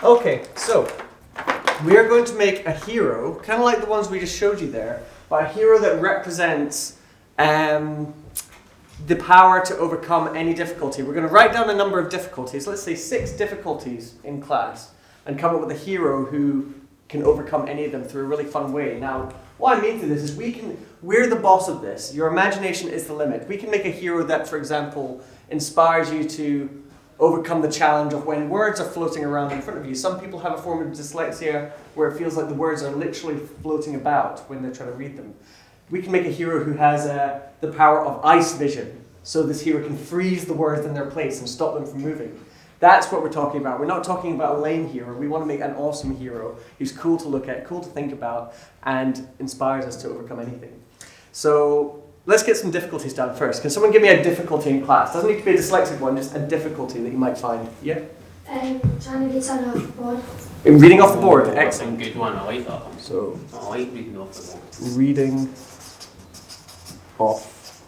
Okay, so we are going to make a hero, kind of like the ones we just showed you there, but a hero that represents the power to overcome any difficulty. We're going to write down a number of difficulties, let's say 6 difficulties in class, and come up with a hero who can overcome any of them through a really fun way. Now, what I mean through this is we're the boss of this. Your imagination is the limit. We can make a hero that, for example, inspires you to overcome the challenge of when words are floating around in front of you. Some people have a form of dyslexia where it feels like the words are literally floating about when they're trying to read them. We can make a hero who has the power of ice vision. So this hero can freeze the words in their place and stop them from moving. That's what we're talking about. We're not talking about a lame hero. We want to make an awesome hero who's cool to look at, cool to think about, and inspires us to overcome anything. So let's get some difficulties down first. Can someone give me a difficulty in class? Doesn't need to be a dyslexic one, just a difficulty that you might find. Yeah? Trying to read something off the board. Reading off the board. That's a Excellent. good one. I like that one. So I like reading off the board. reading off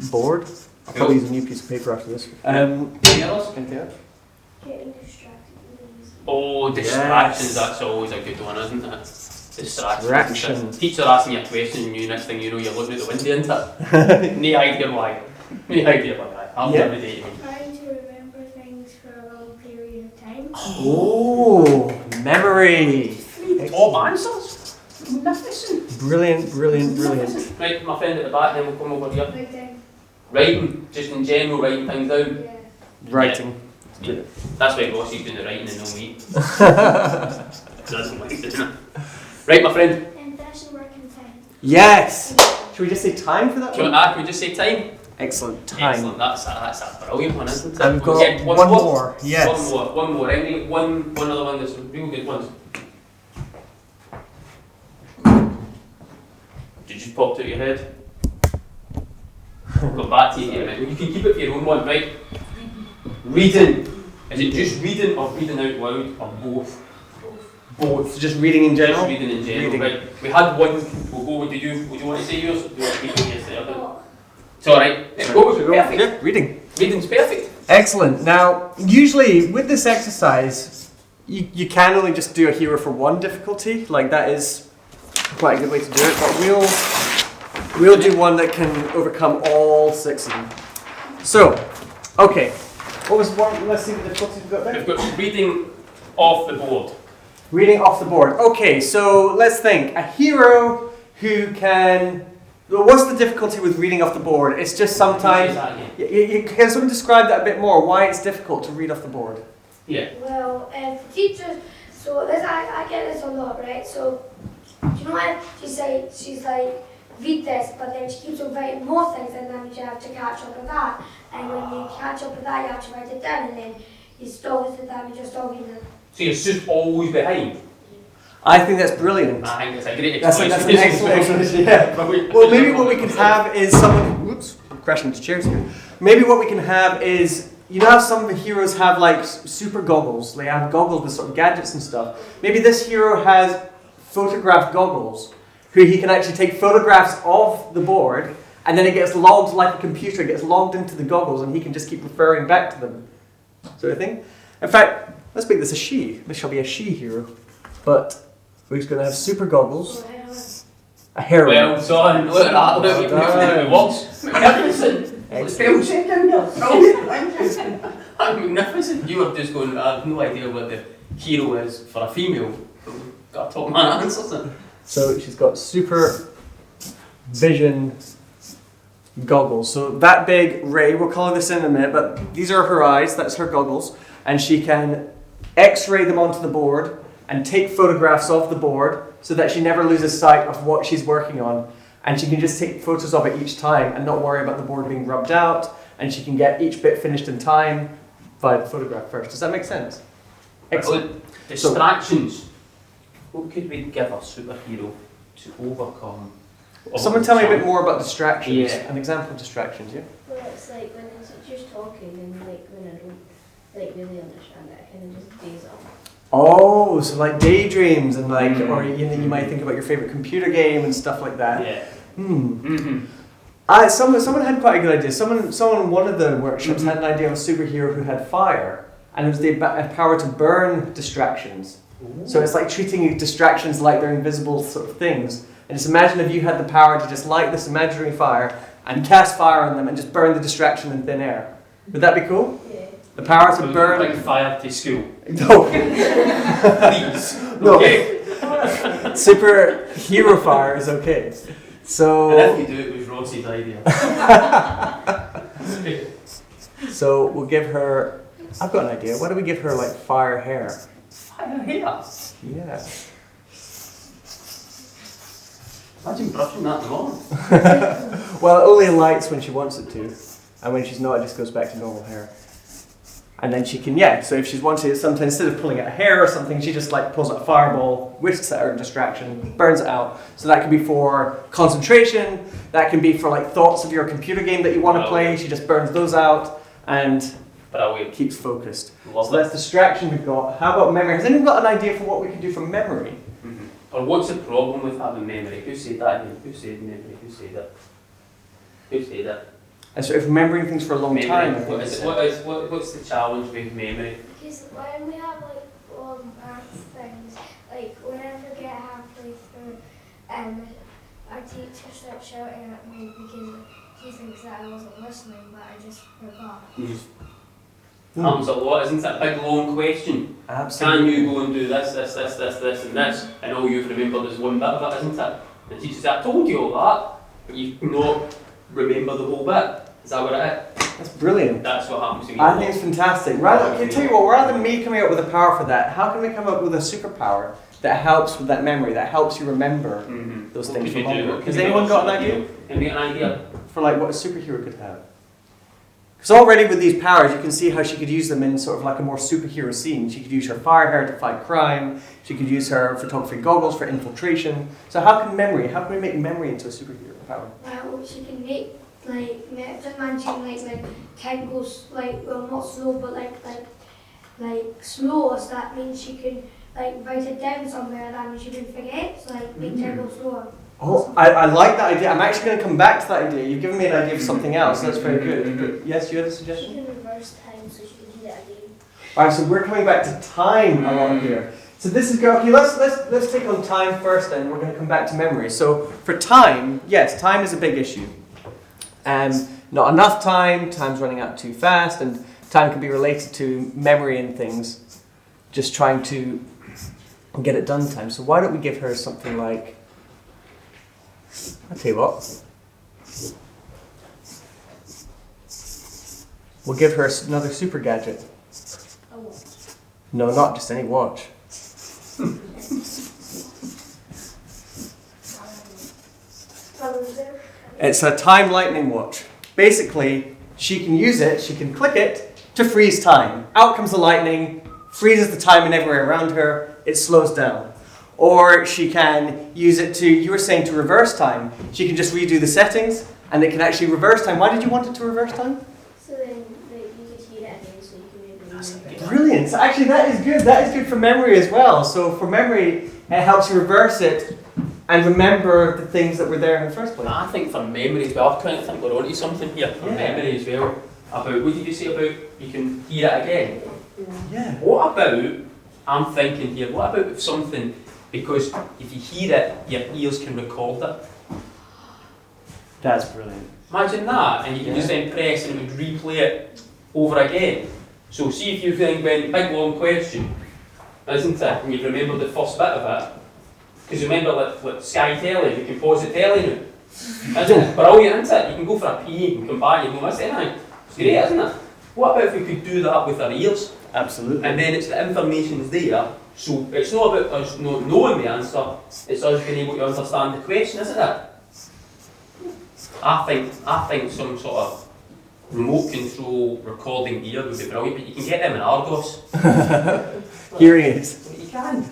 board. I'll probably use a new piece of paper after this. Anything else? Anything else? Getting distracted with these. Oh, distractions. Yes. That's always a good one, isn't it? Distraction. Teacher asking you a question and you next thing you know you're looking at the window into it. No idea why. No idea why. Happens every day. Trying to remember things for a long period of time. Oh, memory. Top answers. Magnificent. Brilliant, brilliant, brilliant. Right, my friend at the back, then we'll come over here. Like then, Writing, just in general, writing things down. yeah. Writing. Yeah. That's why Rossi's doing the writing and no me. Doesn't like it, doesn't it? Right, my friend. And finishing work in time. Yes. Should we just say time for that Can one? we just say time? Excellent. Time. Excellent. That's a brilliant one, isn't it? And we've got Yeah, one more. Yes. One more. Right? One other one that's real good ones. Did you just pop out your head? I'll come back to you in a minute. You can keep it for your own one, right? Reading. Is it just reading or reading out loud or both? Both. Just reading in general? Just reading in general, Reading. right? We had one. We'll go. Would you want to say yours? Do you want to keep it yesterday? Oh, It's alright. Let's go. Perfect. Yeah, reading. Reading's perfect. Excellent. Now, usually with this exercise, you can only just do a hero for one difficulty. Like that is quite a good way to do it. But we'll do one that can overcome all 6 of them. So, okay. What was one? Let's see the difficulties we've got there. We've got reading off the board. Reading off the board. Okay, so let's think. A hero who can... Well, what's the difficulty with reading off the board? It's just sometimes... Can someone describe that a bit more? Why it's difficult to read off the board? Yeah. well, the teachers, so this, I get this a lot, right? So, do you know what? She's like, read this, but then she keeps on writing more things, and then you have to catch up with that. And when you catch up with that, you have to write it down, and then you stop with that, and you just stop reading it. So you're just always behind. I think that's brilliant. I think it's a great That's explanation. an excellent explanation, yeah. Well, maybe what we can have is someone... Whoops, I'm crashing into chairs here. Maybe what we can have is... You know how some of the heroes have like super goggles? They have goggles with sort of gadgets and stuff. Maybe this hero has photograph goggles, who he can actually take photographs of the board, and then it gets logged like a computer, it gets logged into the goggles, and he can just keep referring back to them. Sort of thing. In fact, let's make this a she. This shall be a she hero. But we're just going to have super goggles. A heroine. Well done. Look at that. Look at it. What's magnificent? Spell check in here. I'm magnificent. You were just going, I have no idea what the hero is for a female. Got to talk man answers it. So she's got super vision goggles. So that big ray, we'll colour this in a minute, but these are her eyes, that's her goggles. And she can X-ray them onto the board and take photographs of the board so that she never loses sight of what she's working on. And she can just take photos of it each time and not worry about the board being rubbed out. And she can get each bit finished in time by the photograph first. Does that make sense? Excellent. Distractions. What could we give a superhero to overcome? Someone tell me a bit more about distractions. Yeah. An example of distractions, yeah? Well, it's like when the teacher's talking and like when I don't like really understand it, I kind of just daze off. Oh, so like daydreams and like, or you might think about your favorite computer game and stuff like that. Yeah. Hmm. Someone had quite a good idea. Someone in one of the workshops had an idea of a superhero who had fire, and it was the power to burn distractions. So it's like treating distractions like they're invisible sort of things. And just imagine if you had the power to just light this imaginary fire and cast fire on them and just burn the distraction in thin air. Would that be cool? Yeah. The power So to we burn. bring fire to school. No. Please. No. Okay. Superhero fire is okay. So. And if you do, it was Ross's idea. So we'll give her. I've got an idea. Why don't we give her like fire hair? Fire hair? Yeah. Imagine brushing that in the morning. Well, it only lights when she wants it to, and when she's not, it just goes back to normal hair. And then she can, so if she's wanting it, sometimes instead of pulling out a hair or something, she just like pulls out a fireball, whisks at her distraction, burns it out. So that can be for concentration, that can be for like thoughts of your computer game that you want to play, she just burns those out and keeps focused. So that's distraction we've got. How about memory? Has anyone got an idea for what we could do for memory? Or what's the problem with having memory? Who said that again? Who said memory? Who said it? Who said it? And so if remembering things for a long time, I think What's the challenge with memory? Because when we have like maths things, like when I forget halfway through, our teacher starts shouting at me because he thinks that I wasn't listening, but I just forgot. Happens a lot, isn't it? A big long question. Absolutely. Can you go and do this, and this? And all you've remembered is one bit of it, isn't it? And the teacher says, I told you all that, but you've not remember the whole bit. Is that what it is? That's brilliant. That's what happens to me. I think it's fantastic. Rather, can I tell you what, rather than me coming up with a power for that, how can we come up with a superpower that helps with that memory, that helps you remember those things for longer? Has anyone got an idea? Can we get an idea? For like what a superhero could have? Because already with these powers, you can see how she could use them in sort of like a more superhero scene. She could use her fire hair to fight crime. She could use her photography goggles for infiltration. So how can we make memory into a superhero power? Well, she can make just imagine like when time goes not slow but like slow, so that means she can like write it down somewhere, that means she can forget, so like make time go slower. Oh, I like that idea. I'm actually going to come back to that idea. You've given me an idea of something else. That's very good. Yes, you had a suggestion? She can reverse time so she can do that again. Alright, so we're coming back to time along here. So this is okay. Let's take on time first, then we're going to come back to memory. So for time, yes, time is a big issue. Not enough time. Time's running out too fast, and time can be related to memory and things. Just trying to get it done time. So why don't we give her something like? I'll tell you what. We'll give her another super gadget. A watch. No, not just any watch. It's a time lightning watch. Basically, she can use it, she can click it to freeze time. Out comes the lightning, freezes the time and everywhere around her, it slows down. Or she can use it to, you were saying to reverse time. She can just redo the settings and it can actually reverse time. Why did you want it to reverse time? So then you could hear it again so you can maybe remember it. Brilliant. So actually that is good. That is good for memory as well. So for memory, it helps you reverse it and remember the things that were there in the first place. I think for memory as well, I kind of think we're onto something here. For memory as well. About, what did you say about you can hear it again? Yeah. What about, I'm thinking here, what about if something, because if you hear it, your ears can record it. That's brilliant. Imagine that, and you can just then press and it would replay it over again. So see if you think when big long question, isn't it? And you remember the first bit of it. Because remember like Sky Telly, you can pause the telly now. Isn't it? Brilliant, isn't it? You can go for a pee and come back, you don't miss anything. It's great, isn't it? What about if we could do that with our ears? Absolutely. And then it's the information's there, so it's not about us not knowing the answer, it's us being able to understand the question, isn't it? I think some sort of remote control recording ear would be brilliant, but you can get them in Argos. Hearing aids. You can.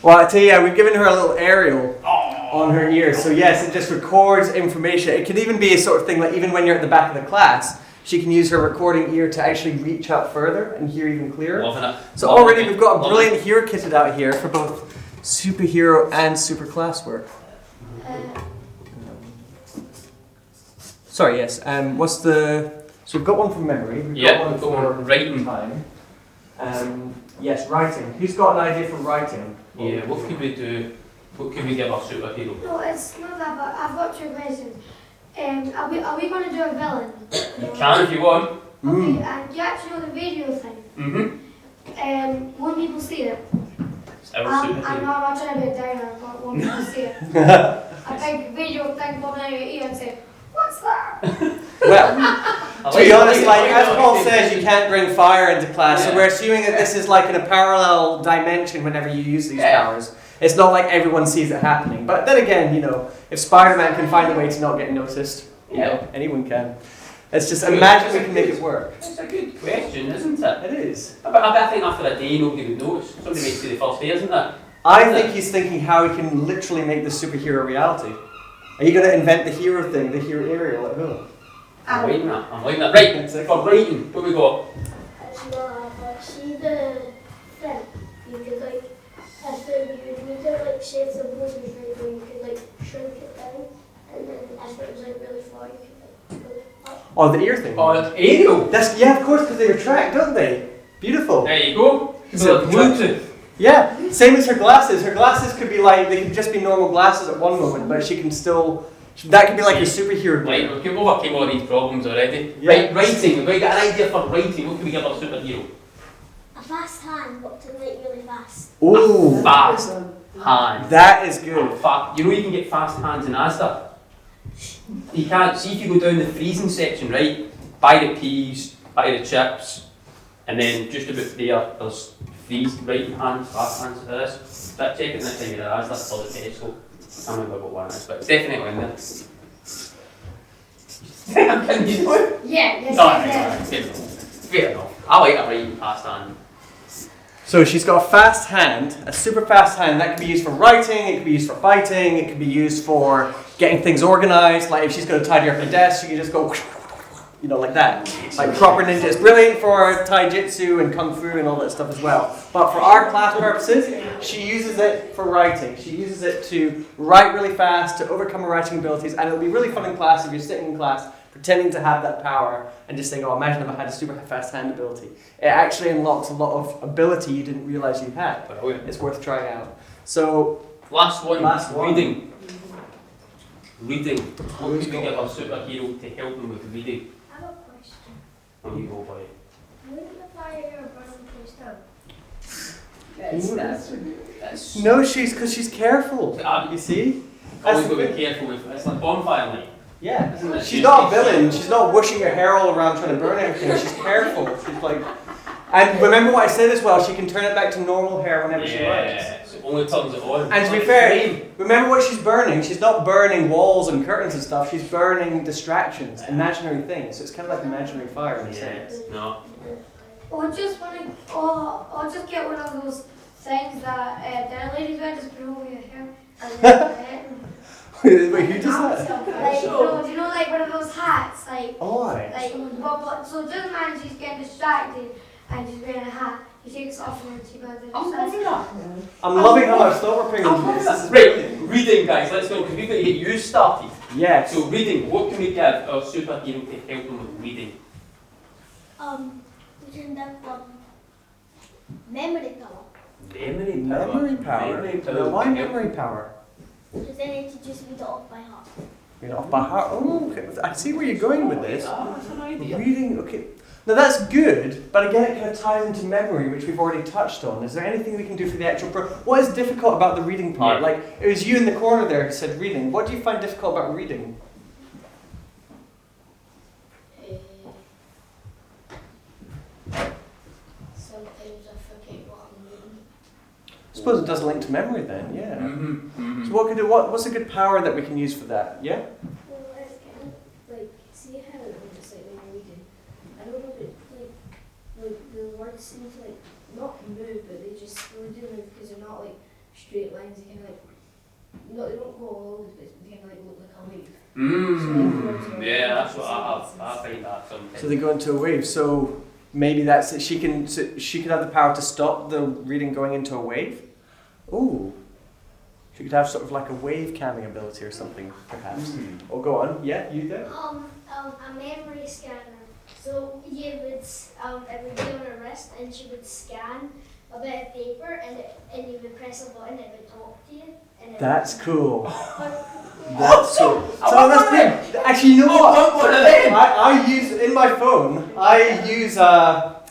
Well, I tell you, we've given her a little aerial on her ear. So yes, it just records information. It could even be a sort of thing like even when you're at the back of the class, she can use her recording ear to actually reach out further and hear even clearer. Loving it. So already we've got a brilliant hearer kitted out here for both superhero and super classwork. Sorry, yes. What's the So we've got one for memory. We've Yeah, got one we've got for one writing. time. Yes, writing. Who's got an idea for writing? Yeah, what could we do? What could we give our superhero? No, it's not that, but I've got two questions. Are we going to do a villain? You can if you want. Okay, and do you actually know the radio thing? When people see it, It's our I'm superhero. not trying to be a downer, but when people see it, a big video thing popping out of your ear and say, "What's that?" Well, to be honest, like as Paul says, you can't bring fire into class, so we're assuming that this is like in a parallel dimension whenever you use these powers. It's not like everyone sees it happening. But then again, you know, if Spider-Man can find a way to not get noticed, you know, anyone can. Let's just imagine we can make it work. It's a good question, isn't it? It is. But I think after a day, nobody would notice. Somebody might see the first day, isn't it? I think he's thinking how he can literally make the superhero reality. Are you going to invent the hero thing, the hero aerial at home? I'm waiting that. Right, for writing, what we got? It's not, but see the thing. You could like, if you would make it like shape the borders right where you could like shrink it down, and then if it was like really far, you could like pull it up. Oh, the ear thing. Oh, it's aerial. That's, yeah, of course, because they retract, don't they? Beautiful. There you go. It's So like Bluetooth. Yeah, same as her glasses. Her glasses could be like, they could just be normal glasses at one moment, but she can still, that could be like a superhero. Right, we've overcame all these problems already. Yeah. Right, writing. We've got an idea for writing. What can we give our superhero? A fast hand, but to write really fast. Ooh, Fast hand. that is good. You know you can get fast hands in Asda. You can't see if you go down the freezing section, right? Buy the peas, buy the chips, and then just about there's freeze writing hands, fast hands for this. But check it next time you're at Asda or the Tesco. I can't remember what one it is, but it's definitely in there. Can you know it? Yeah, yes, No, yes, yes. fair enough. I like a writing fast hand. So she's got a fast hand, a super fast hand. That can be used for writing, it can be used for fighting, it can be used for getting things organized. Like if she's going to tidy up her desk, she can just go, you know, like that. Like proper ninja. It's brilliant for taijutsu and kung fu and all that stuff as well. But for our class purposes, she uses it for writing. She uses it to write really fast, to overcome her writing abilities, and it'll be really fun in class if you're sitting in class pretending to have that power and just think, oh, imagine if I had a super fast hand ability. It actually unlocks a lot of ability you didn't realize you had. It's worth trying out. So, Last one. Last one. Reading. Reading. What could we give our superhero to help them with reading? I have a question. On you go, boy. Wouldn't the fire burn place down? That's no, because she's careful. You see? always got to be careful with. It's like bonfire night. Yeah. Isn't it? She's not a villain. She's not whooshing her hair all around trying to burn everything. She's careful. She's like, and remember what I said as well. She can turn it back to normal hair whenever she likes. So only turns it on. And to be fair, remember what she's burning. She's not burning walls and curtains and stuff. She's burning distractions, imaginary things. So it's kind of like imaginary fire in a sense. No. Or just just get one of those things that the ladies wear, just put over your hair. And then, Wait, who does that? like, do you know, like one of those hats, like, Oh, but so just imagine she's getting distracted and she's wearing a hat. She takes it off and then she goes distracted. I'm loving how much thought we're putting into this. This is Right, brilliant. reading, guys. Let's go because we've got to get you started. Yes. So reading. What can we give our superhero to help them with reading? We can give memory power. Memory power. Now, why memory power? Because then they can just read it off by heart. Read it off by heart. Oh, okay. I see where you're going with this. That's an idea. Reading, okay. Now that's good, but again it kind of ties into memory, which we've already touched on. Is there anything we can do for the actual what is difficult about the reading part? Yeah. Like, it was you in the corner there who said reading. What do you find difficult about reading? Sometimes I forget what I'm reading. I suppose it does link to memory then, yeah. Mm-hmm. So what's a good power that we can use for that? Yeah? Well, it's kind of like, see how it's like when you're reading. I don't know if it, like the words seem to like not move, but they just slowly do move because they're not like straight lines. They kind of like, no, they don't go all over the place, but they kind of like look like a wave. Yeah, that's what I have. I find that sometimes. So they go into a wave. So maybe that's it. She could have the power to stop the reading going into a wave. Ooh. She could have sort of like a wave camming ability or something, perhaps. Oh, go on. Yeah, you there? A memory scanner. So you would, it would be on her wrist, and she would scan a bit of paper, and you would press a button, it would talk to you. And That's cool. But, That's cool. So that's good. Actually, you know what? I use in my phone. I use a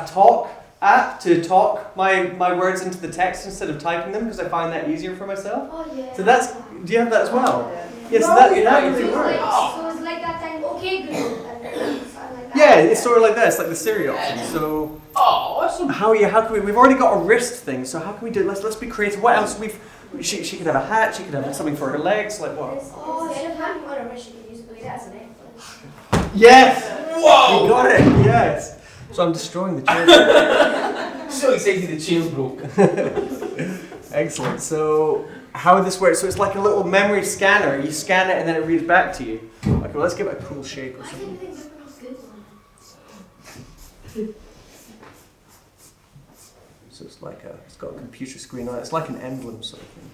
talk app to talk my words into the text instead of typing them because I find that easier for myself. Oh yeah. So that's. Do you have that as well? Yes. No, that you really don't. works. So it's like that thing, okay Google, and then something like that. Yeah, it's sort of like that. It's like the Siri option. So Oh, awesome. how can we? We've already got a wrist thing. So how can we do? Let's be creative. What else? She could have a hat. She could have something for her legs. Like what? Oh, instead yeah. of having on her wrist, you could use it as an necklace. Yes. Whoa! You got it. Yes. So I'm destroying the chair. So excited the chair broke. Excellent. So how would this work? So it's like a little memory scanner. You scan it and then it reads back to you. Okay, well, let's give it a cool shape or I something. think they're not good one. So it's got a computer screen on it. It's like an emblem sort of thing.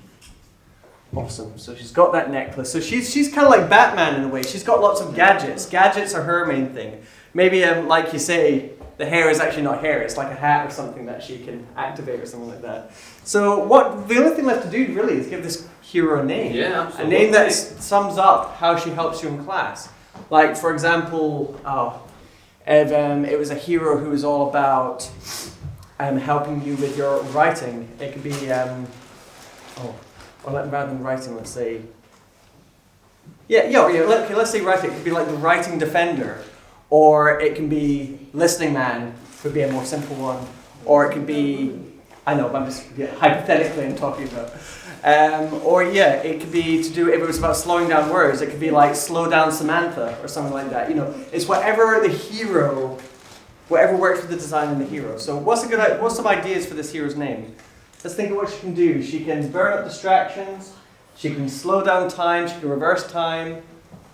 Awesome. So she's got that necklace. So she's kind of like Batman in a way. She's got lots of gadgets. Gadgets are her main thing. Maybe like you say, the hair is actually not hair. It's like a hat or something that she can activate or something like that. So the only thing left to do really is give this hero a name. Yeah, A absolutely. name that sums up how she helps you in class. Like for example, if it was a hero who was all about helping you with your writing, it could be rather than writing, let's say. Let's say writing. It could be like the writing defender, or it can be listening man. Could be a more simple one, or it could be. I know, but I'm just hypothetically I'm talking about. It could be to do if it was about slowing down words. It could be like slow down Samantha or something like that. You know, it's whatever the hero, whatever works for the design and the hero. So what's some ideas for this hero's name? Let's think of what she can do. She can burn up distractions. She can slow down time. She can reverse time.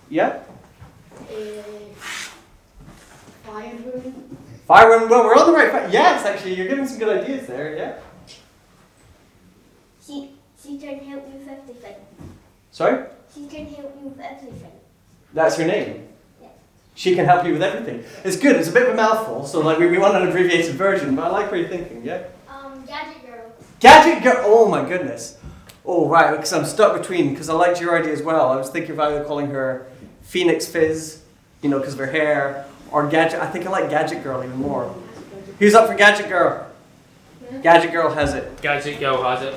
Yeah. Fireroom. Fire. Well, we're on the right path. Yes, actually, you're giving some good ideas there. Yeah. She can help you with everything. Sorry. She can help you with everything. That's her name. Yeah. She can help you with everything. It's good. It's a bit of a mouthful, so like we want an abbreviated version, but I like what you're thinking. Yeah. Gadget girl. Gadget girl. Oh my goodness. Oh right, because I'm stuck between. Because I liked your idea as well. I was thinking of either calling her Phoenix Fizz, because of her hair, or Gadget. I think I like Gadget Girl even more. Who's up for Gadget Girl? Gadget Girl has it. Gadget girl has it.